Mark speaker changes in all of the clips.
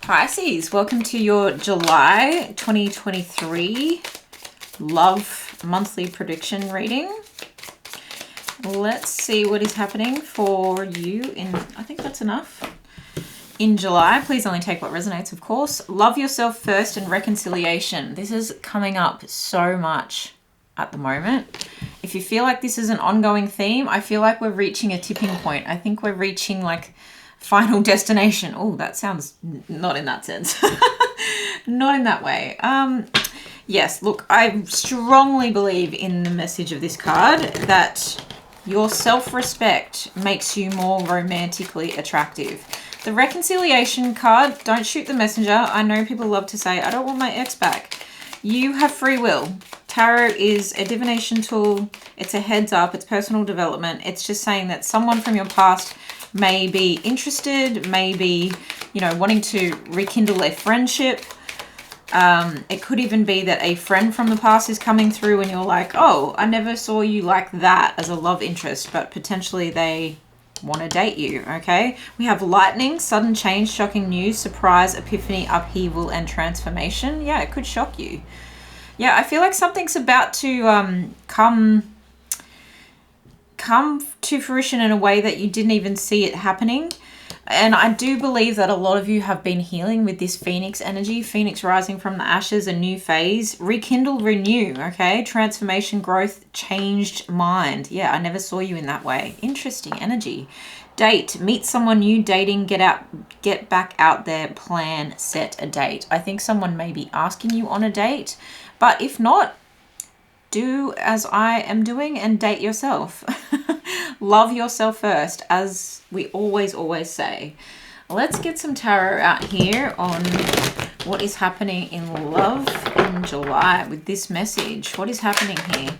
Speaker 1: Pisces, welcome to your July 2023 love monthly prediction reading. Let's see what is happening for you in, I think that's enough. In July, please only take what resonates, of course. Love yourself first and reconciliation. This is coming up so much at the moment. If you feel like this is an ongoing theme, I feel like we're reaching a tipping point. I think we're reaching like final destination. Oh, that sounds not in that sense. Not in that way. Yes, look, I strongly believe in the message of this card that your self-respect makes you more romantically attractive. The reconciliation card, don't shoot the messenger. I know people love to say, I don't want my ex back. You have free will. Tarot is a divination tool. It's a heads up. It's personal development. It's just saying that someone from your past may be interested, maybe, you know, wanting to rekindle a friendship. It could even be that a friend from the past is coming through and you're like, oh, I never saw you like that as a love interest, but potentially they want to date you, okay? We have lightning, sudden change, shocking news, surprise, epiphany, upheaval, and transformation. Yeah, it could shock you. Yeah, I feel like something's about to come to fruition in a way that you didn't even see it happening. And I do believe that a lot of you have been healing with this Phoenix energy, Phoenix rising from the ashes, a new phase, rekindle, renew, okay? Transformation, growth, changed mind. Yeah, I never saw you in that way. Interesting energy. Date, meet someone new, dating, get back out there, plan, set a date. I think someone may be asking you on a date, but if not, do as I am doing and date yourself. Love yourself first, as we always say. Let's get some tarot out here on what is happening in love in July with this message. What is happening here?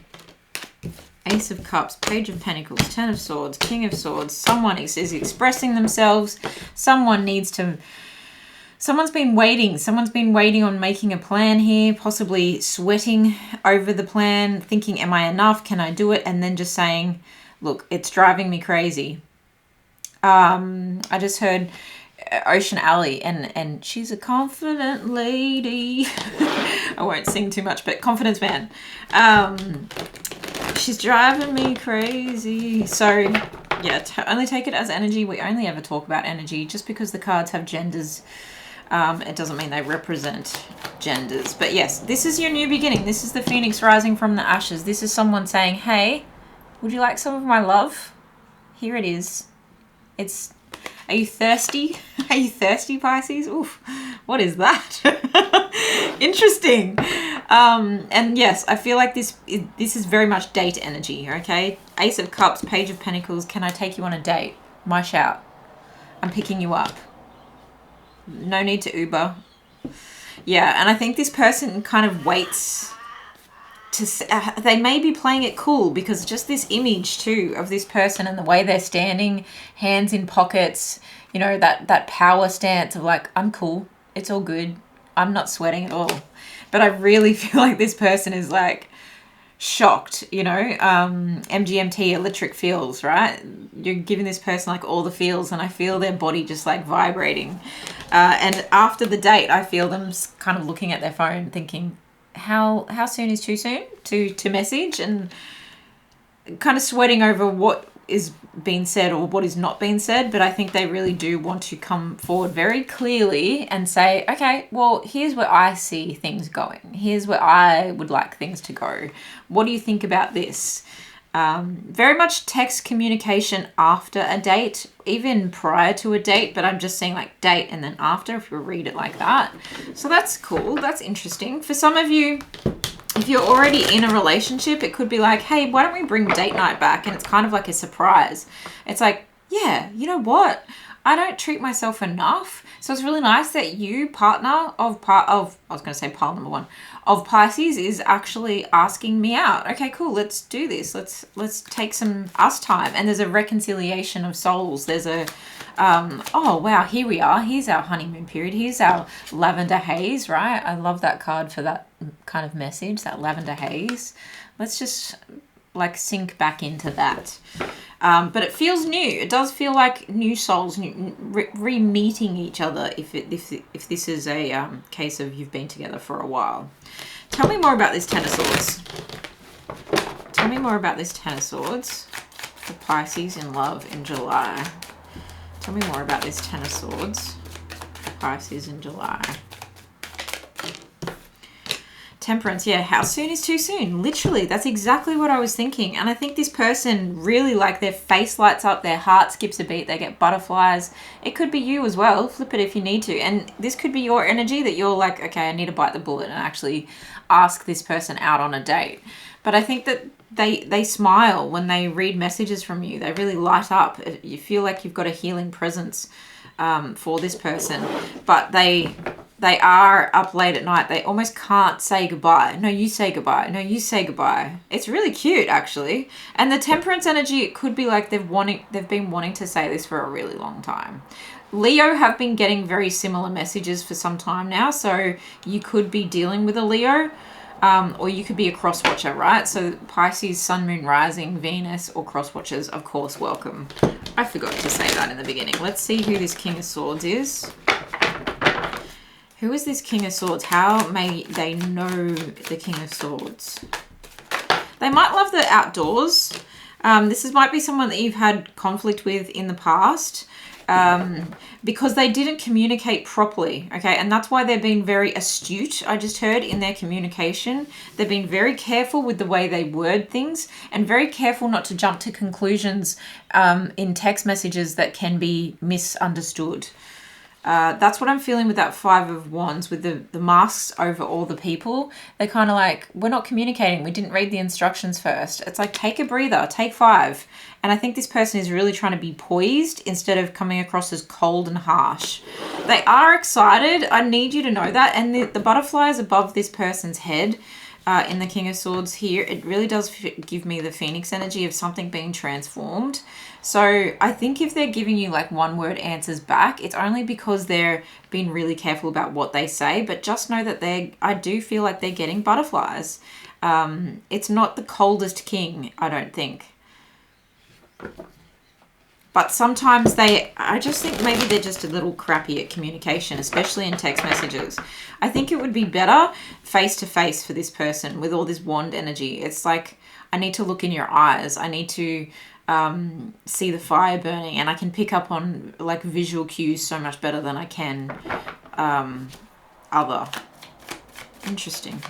Speaker 1: Ace of Cups, Page of Pentacles, Ten of Swords, King of Swords. Someone is expressing themselves. Someone's been waiting. Someone's been waiting on making a plan here, possibly sweating over the plan, thinking, am I enough? Can I do it? And then just saying, look, it's driving me crazy. I just heard Ocean Alley, and she's a confident lady. I won't sing too much, but confidence man. She's driving me crazy. So yeah, only take it as energy. We only ever talk about energy. Just because the cards have genders, it doesn't mean they represent genders. But yes, this is your new beginning. This is the Phoenix rising from the ashes. This is someone saying, hey, would you like some of my love? Here it is. Are you thirsty? Are you thirsty, Pisces? Oof, what is that? Interesting. And yes, I feel like this is very much date energy, okay? Ace of Cups, Page of Pentacles. Can I take you on a date? My shout. I'm picking you up. No need to Uber. Yeah, and I think this person kind of waits to... they may be playing it cool, because just this image too of this person and the way they're standing, hands in pockets, you know, that power stance of like, I'm cool, it's all good, I'm not sweating at all. But I really feel like this person is like shocked, you know, MGMT, electric feels, right? You're giving this person like all the feels, and I feel their body just like vibrating. And after the date, I feel them kind of looking at their phone thinking, how soon is too soon to message, and kind of sweating over what is being said or what is not being said. But I think they really do want to come forward very clearly and say, okay, well, here's where I see things going. Here's where I would like things to go. What do you think about this? Very much text communication after a date, even prior to a date, but I'm just saying like date and then after, if you read it like that. So that's cool. That's interesting. For some of you, if you're already in a relationship, it could be like, hey, why don't we bring date night back? And it's kind of like a surprise. It's like, yeah, you know what? I don't treat myself enough. So it's really nice that you, partner of I was going to say pile number one, of Pisces, is actually asking me out. Okay, cool. Let's do this. Let's take some us time. And there's a reconciliation of souls. There's a, oh, wow, here we are. Here's our honeymoon period. Here's our lavender haze, right? I love that card for that kind of message, that lavender haze. Let's just like sink back into that. But it feels new. It does feel like new souls, re-meeting each other. If this is a case of you've been together for a while. Tell me more about this Ten of Swords. Tell me more about this Ten of Swords. The Pisces in love in July. Tell me more about this Ten of Swords. The Pisces in July. Temperance, yeah, how soon is too soon? Literally, that's exactly what I was thinking. And I think this person really, like, their face lights up, their heart skips a beat, they get butterflies. It could be you as well. Flip it if you need to. And this could be your energy that you're like, okay, I need to bite the bullet and actually ask this person out on a date. But I think that they smile when they read messages from you. They really light up. You feel like you've got a healing presence for this person. But they are up late at night. They almost can't say goodbye. No, you say goodbye. No, you say goodbye. It's really cute, actually. And the Temperance energy, it could be like they've been wanting to say this for a really long time. Leo have been getting very similar messages for some time now. So you could be dealing with a Leo. Or you could be a cross-watcher, right? So Pisces, Sun, Moon, Rising, Venus, or cross-watchers, of course, welcome. I forgot to say that in the beginning. Let's see who this King of Swords is. Who is this King of Swords? How may they know the King of Swords? They might love the outdoors. Might be someone that you've had conflict with in the past. Because they didn't communicate properly, okay? And that's why they've been very astute, I just heard, in their communication. They've been very careful with the way they word things and very careful not to jump to conclusions in text messages that can be misunderstood. That's what I'm feeling with that Five of Wands, with the masks over all the people. They're kind of like, we're not communicating. We didn't read the instructions first. It's like, take a breather, take five. And I think this person is really trying to be poised instead of coming across as cold and harsh. They are excited. I need you to know that. And the butterflies above this person's head in the King of Swords here, it really does give me the Phoenix energy of something being transformed. So I think if they're giving you like one word answers back, it's only because they're being really careful about what they say. But just know that I do feel like they're getting butterflies. It's not the coldest king, I don't think. But sometimes I just think maybe they're just a little crappy at communication, especially in text messages. I think it would be better face to face for this person with all this wand energy. It's like, I need to look in your eyes. I need to see the fire burning, and I can pick up on like visual cues so much better than I can other. Interesting.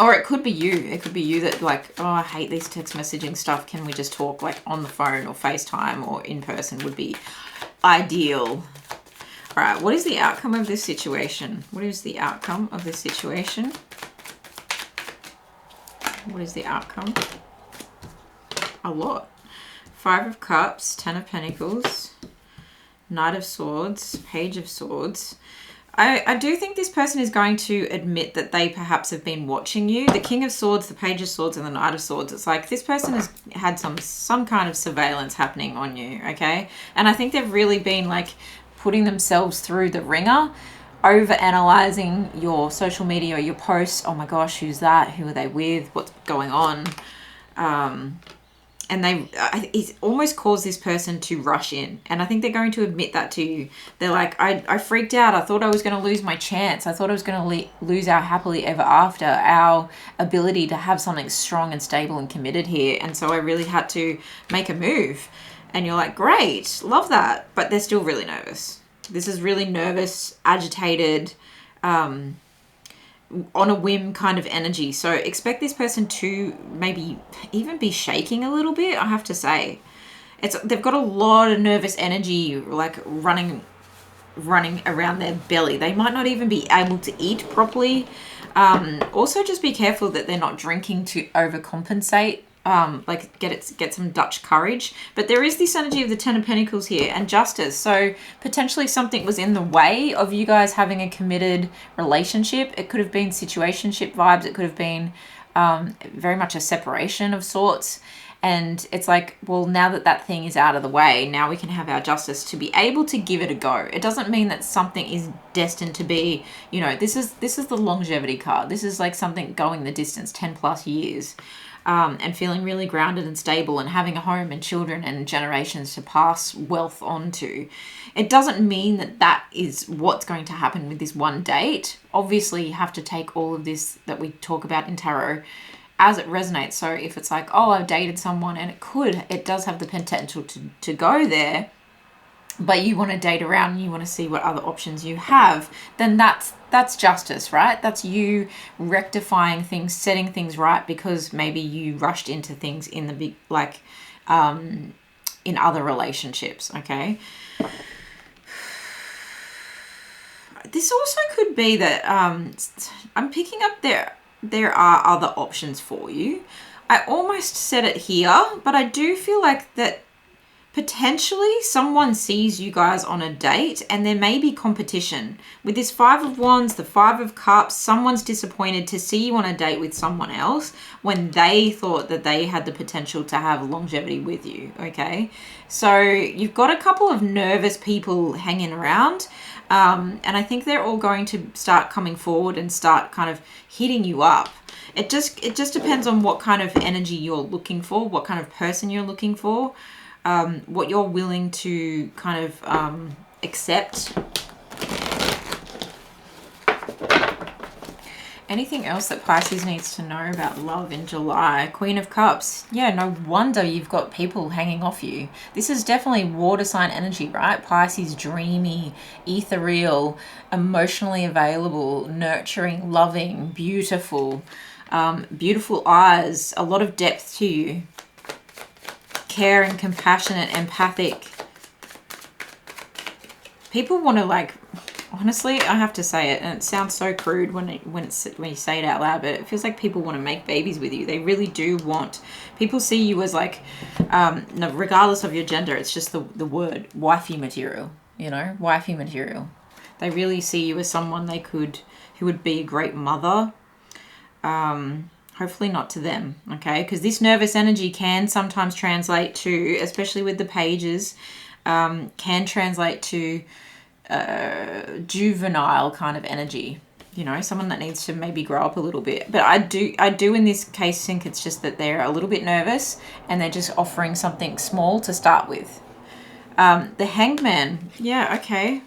Speaker 1: Or it could be you. It could be you that like, oh, I hate these text messaging stuff. Can we just talk like on the phone or FaceTime or in person would be ideal. All right, what is the outcome of this situation? What is the outcome of this situation? What is the outcome? A lot. Five of Cups, Ten of Pentacles, Knight of Swords, Page of Swords. I do think this person is going to admit that they perhaps have been watching you. The King of Swords, the Page of Swords, and the Knight of Swords. It's like this person has had some kind of surveillance happening on you, okay? And I think they've really been like putting themselves through the ringer, over-analyzing your social media or your posts. Oh my gosh, who's that? Who are they with? What's going on? And it's almost caused this person to rush in. And I think they're going to admit that to you. They're like, I freaked out. I thought I was going to lose my chance. I thought I was going to lose our happily ever after, our ability to have something strong and stable and committed here. And so I really had to make a move. And you're like, great, love that. But they're still really nervous. This is really nervous, agitated, on a whim kind of energy. So expect this person to maybe even be shaking a little bit, I have to say. They've got a lot of nervous energy like running around their belly. They might not even be able to eat properly. Also just be careful that they're not drinking to overcompensate. Like get some Dutch courage. But there is this energy of the Ten of Pentacles here and Justice. So potentially something was in the way of you guys having a committed relationship. It could have been situationship vibes. It could have been very much a separation of sorts. And it's like, well, now that thing is out of the way, now we can have our justice to be able to give it a go. It doesn't mean that something is destined to be, this is the longevity card. This is like something going the distance, 10 plus years. and feeling really grounded and stable and having a home and children and generations to pass wealth on to. It doesn't mean that that is what's going to happen with this one date. Obviously, you have to take all of this that we talk about in tarot as it resonates. So if it's like, oh, I've dated someone, and it does have the potential to go there, but you want to date around and you want to see what other options you have, then that's justice, right? That's you rectifying things, setting things right, because maybe you rushed into things in the big, like, in other relationships, okay? This also could be that I'm picking up there are other options for you. I almost said it here, but I do feel like that potentially someone sees you guys on a date and there may be competition. With this 5 of Wands, the 5 of Cups, someone's disappointed to see you on a date with someone else when they thought that they had the potential to have longevity with you, okay? So you've got a couple of nervous people hanging around, and I think they're all going to start coming forward and start kind of hitting you up. It just depends on what kind of energy you're looking for, what kind of person you're looking for. What you're willing to kind of accept. Anything else that Pisces needs to know about love in July? Queen of Cups. Yeah, no wonder you've got people hanging off you. This is definitely water sign energy, right? Pisces, dreamy, ethereal, emotionally available, nurturing, loving, beautiful, beautiful eyes, a lot of depth to you. Caring, compassionate, empathic. People want to, like, honestly, I have to say it, and it sounds so crude when you say it out loud, but it feels like people want to make babies with you. They really do want. People see you as like, no, regardless of your gender, it's just the word wifey material. You know, wifey material. They really see you as someone who would be a great mother. Hopefully not to them, okay? Because this nervous energy can sometimes translate to, especially with the pages, can translate to juvenile kind of energy. You know, someone that needs to maybe grow up a little bit. But I do in this case think it's just that they're a little bit nervous and they're just offering something small to start with. The Hanged Man. Yeah, okay.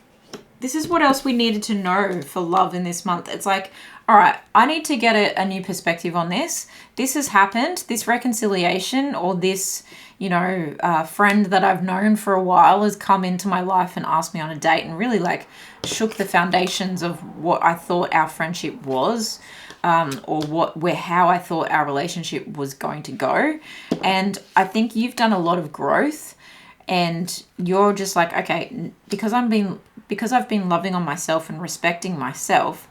Speaker 1: This is what else we needed to know for love in this month. It's like, all right, I need to get a new perspective on this. This has happened, this reconciliation, or this, you know, friend that I've known for a while has come into my life and asked me on a date and really like shook the foundations of what I thought our friendship was, or how I thought our relationship was going to go. And I think you've done a lot of growth, and you're just like, okay, because I've been loving on myself and respecting myself,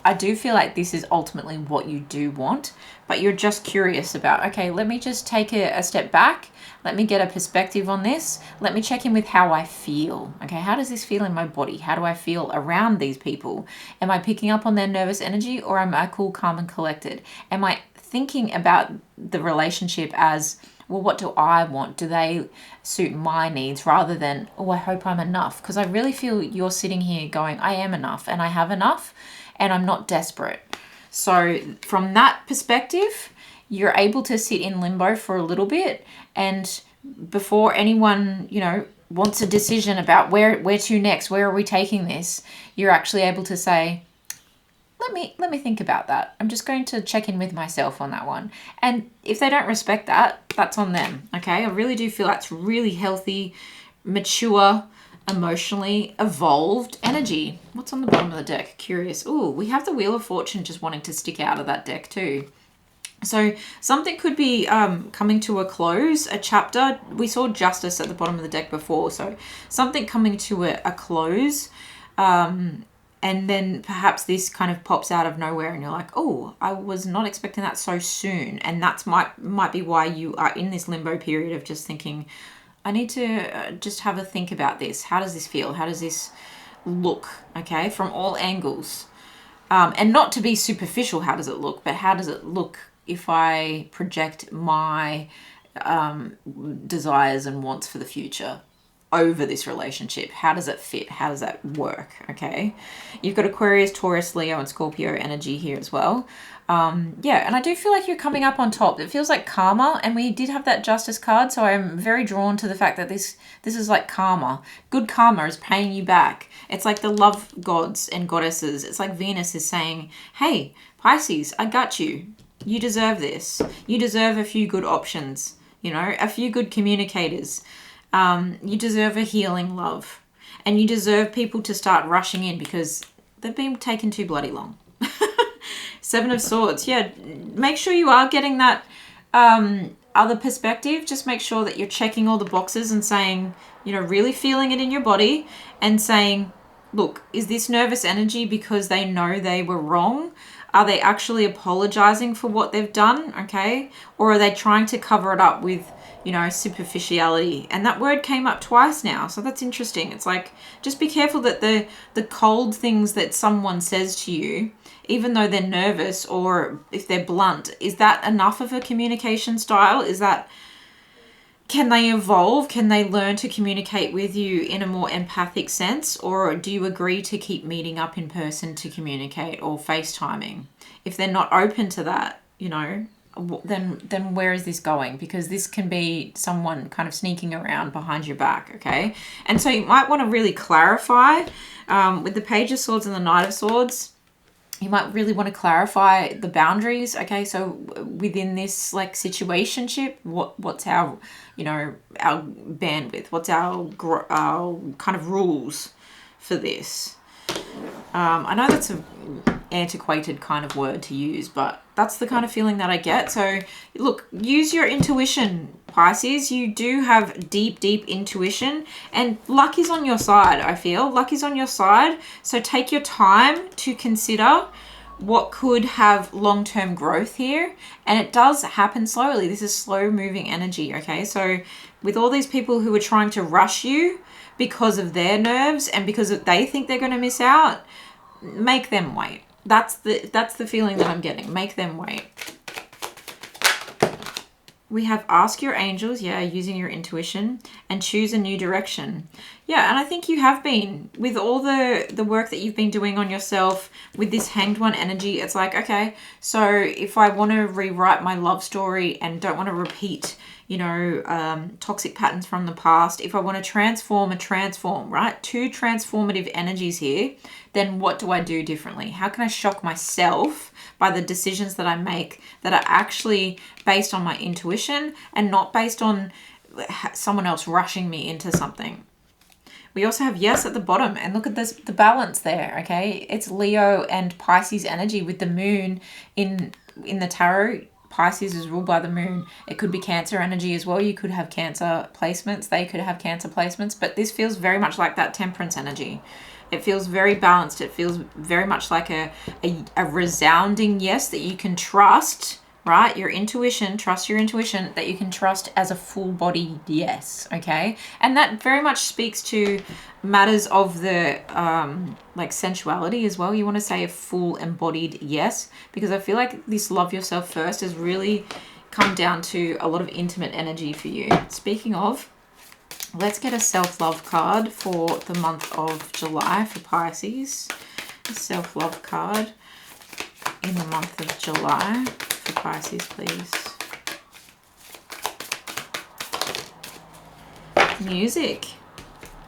Speaker 1: I do feel like this is ultimately what you do want, but you're just curious about, okay, let me just take a step back. Let me get a perspective on this. Let me check in with how I feel. Okay, how does this feel in my body? How do I feel around these people? Am I picking up on their nervous energy, or am I cool, calm, and collected? Am I thinking about the relationship as, well, what do I want? Do they suit my needs, rather than, oh, I hope I'm enough? Because I really feel you're sitting here going, I am enough and I have enough and I'm not desperate. So from that perspective, you're able to sit in limbo for a little bit, and before anyone, you know, wants a decision about where to next, where are we taking this, you're actually able to say, let me think about that. I'm just going to check in with myself on that one. And if they don't respect that, that's on them, okay? I really do feel that's really healthy, mature, emotionally evolved energy. What's on the bottom of the deck? Curious. Ooh, we have the Wheel of Fortune just wanting to stick out of that deck too. So something could be coming to a close, a chapter. We saw Justice at the bottom of the deck before. So something coming to a close. And then perhaps this kind of pops out of nowhere and you're like, oh, I was not expecting that so soon. And that's might be why you are in this limbo period of just thinking, I need to just have a think about this. How does this feel? How does this look? Okay, from all angles. And not to be superficial, how does it look? But how does it look if I project my desires and wants for the future? over this relationship? How does it fit? How does that work? Okay. You've got Aquarius, Taurus, Leo, and Scorpio energy here as well. Yeah, and I do feel like you're coming up on top. It feels like karma, and we did have that Justice card, so I'm very drawn to the fact that this is like karma. Good karma is paying you back. It's like the love gods and goddesses. It's like Venus is saying, hey, Pisces, I got you. You deserve this. You deserve a few good options, you know, a few good communicators. You deserve a healing love. And you deserve people to start rushing in because they've been taking too bloody long. Seven of Swords. Yeah, make sure you are getting that other perspective. Just make sure that you're checking all the boxes and saying, you know, really feeling it in your body and saying, look, is this nervous energy because they know they were wrong? Are they actually apologizing for what they've done? Okay. Or are they trying to cover it up with, you know, superficiality? And that word came up twice now. So that's interesting. It's like, just be careful that the cold things that someone says to you, even though they're nervous or if they're blunt, is that enough of a communication style? Is that, can they evolve? Can they learn to communicate with you in a more empathic sense? Or do you agree to keep meeting up in person to communicate or FaceTiming? If they're not open to that, you know, then where is this going? Because this can be someone kind of sneaking around behind your back, okay? And so you might want to really clarify with the Page of Swords and the Knight of Swords. You might really want to clarify the boundaries, okay? So within this like situationship, what's our, you know, our bandwidth? What's our kind of rules for this? I know that's an antiquated kind of word to use, but that's the kind of feeling that I get. So look, use your intuition, Pisces. You do have deep, deep intuition, and luck is on your side, I feel. Luck is on your side. So take your time to consider what could have long-term growth here. And it does happen slowly. This is slow-moving energy, okay? So with all these people who are trying to rush you because of their nerves and because they think they're going to miss out, make them wait. That's the feeling that I'm getting. Make them wait. We have ask your angels, yeah, using your intuition, and choose a new direction. Yeah, and I think you have been, with all the work that you've been doing on yourself, with this Hanged One energy, it's like, okay, so if I want to rewrite my love story and don't want to repeat, you know, toxic patterns from the past, if I want to transform, right? Two transformative energies here, then what do I do differently? How can I shock myself by the decisions that I make that are actually based on my intuition and not based on someone else rushing me into something? We also have yes at the bottom, and look at this, the balance there, okay? It's Leo and Pisces energy with the moon in the tarot. Pisces is ruled by the moon. It could be Cancer energy as well. You could have Cancer placements. They could have Cancer placements, but this feels very much like that Temperance energy. It feels very balanced. It feels very much like a resounding yes that you can trust, right? Your intuition, trust your intuition, that you can trust as a full-bodied yes, okay? And that very much speaks to matters of the like sensuality as well. You want to say a full embodied yes, because I feel like this love yourself first has really come down to a lot of intimate energy for you. Speaking of, let's get a self-love card for the month of July for Pisces. A self-love card in the month of July for Pisces, please. Music.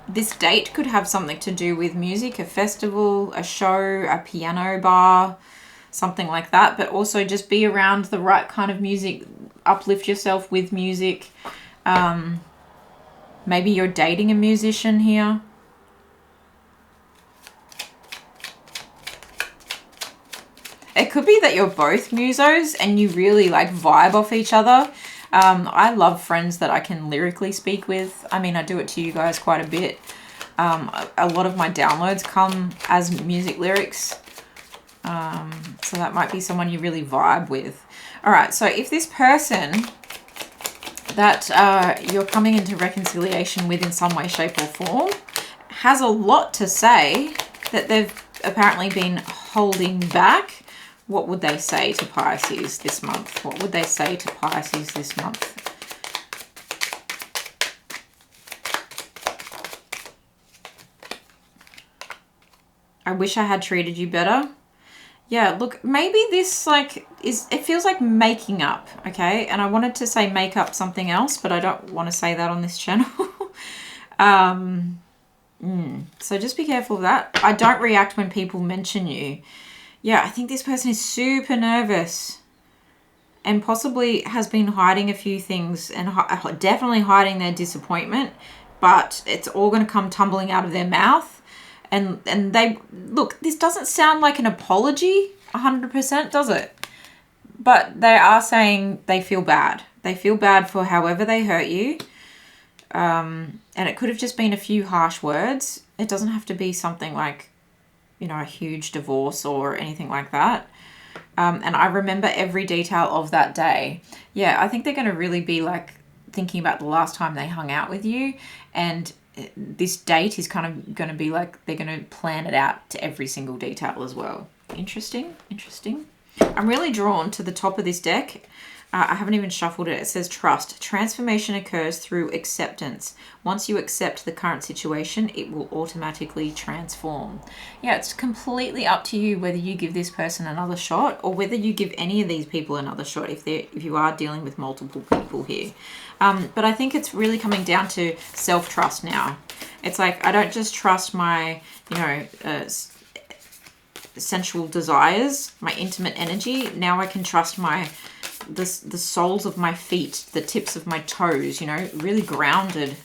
Speaker 1: This date could have something to do with music, a festival, a show, a piano bar, something like that. But also just be around the right kind of music. Uplift yourself with music. Maybe you're dating a musician here. It could be that you're both musos and you really like vibe off each other. I love friends that I can lyrically speak with. I mean, I do it to you guys quite a bit. A lot of my downloads come as music lyrics. So that might be someone you really vibe with. All right, so if this person that you're coming into reconciliation with in some way, shape or form has a lot to say that they've apparently been holding back, what would they say to Pisces this month? What would they say to Pisces this month? I wish I had treated you better. Yeah, look, maybe this like it feels like making up, okay? And I wanted to say make up something else, but I don't want to say that on this channel. So just be careful of that. I don't react when people mention you. Yeah, I think this person is super nervous and possibly has been hiding a few things and definitely hiding their disappointment, but it's all going to come tumbling out of their mouth. And they, look, this doesn't sound like an apology 100%, does it? But they are saying they feel bad. They feel bad for however they hurt you. And it could have just been a few harsh words. It doesn't have to be something like, you know, a huge divorce or anything like that. And I remember every detail of that day. Yeah, I think they're going to really be like thinking about the last time they hung out with you. And this date is kind of going to be like they're going to plan it out to every single detail as well. Interesting, interesting. I'm really drawn to the top of this deck. I haven't even shuffled it. It says trust. Transformation occurs through acceptance. Once you accept the current situation, it will automatically transform. Yeah, it's completely up to you whether you give this person another shot or whether you give any of these people another shot if you are dealing with multiple people here. But I think it's really coming down to self-trust now. It's like I don't just trust my, you know, sensual desires, my intimate energy. Now I can trust the soles of my feet, the tips of my toes, you know, really grounded.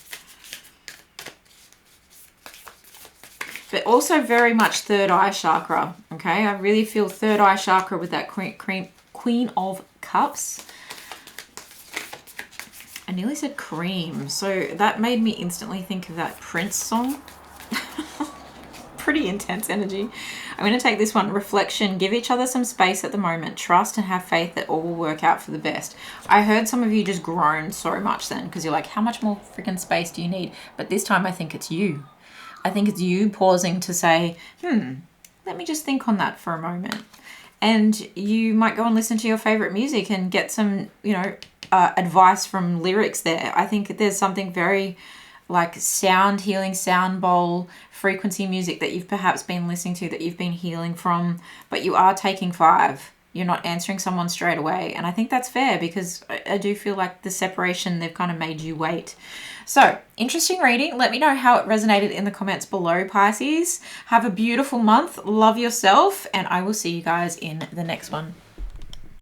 Speaker 1: But also very much third eye chakra, okay? I really feel third eye chakra with that Queen of Cups. I nearly said cream, so that made me instantly think of that Prince song. Pretty intense energy. I'm going to take this one. Reflection. Give each other some space at the moment. Trust and have faith that all will work out for the best. I heard some of you just groan so much then because you're like, how much more freaking space do you need? But this time I think it's you. I think it's you pausing to say, let me just think on that for a moment. And you might go and listen to your favorite music and get some, you know, advice from lyrics there. I think there's something very like sound healing, sound bowl, frequency music that you've perhaps been listening to that you've been healing from, but you are taking 5. You're not answering someone straight away. And I think that's fair because I do feel like the separation, they've kind of made you wait. So interesting reading. Let me know how it resonated in the comments below, Pisces. Have a beautiful month. Love yourself. And I will see you guys in the next one.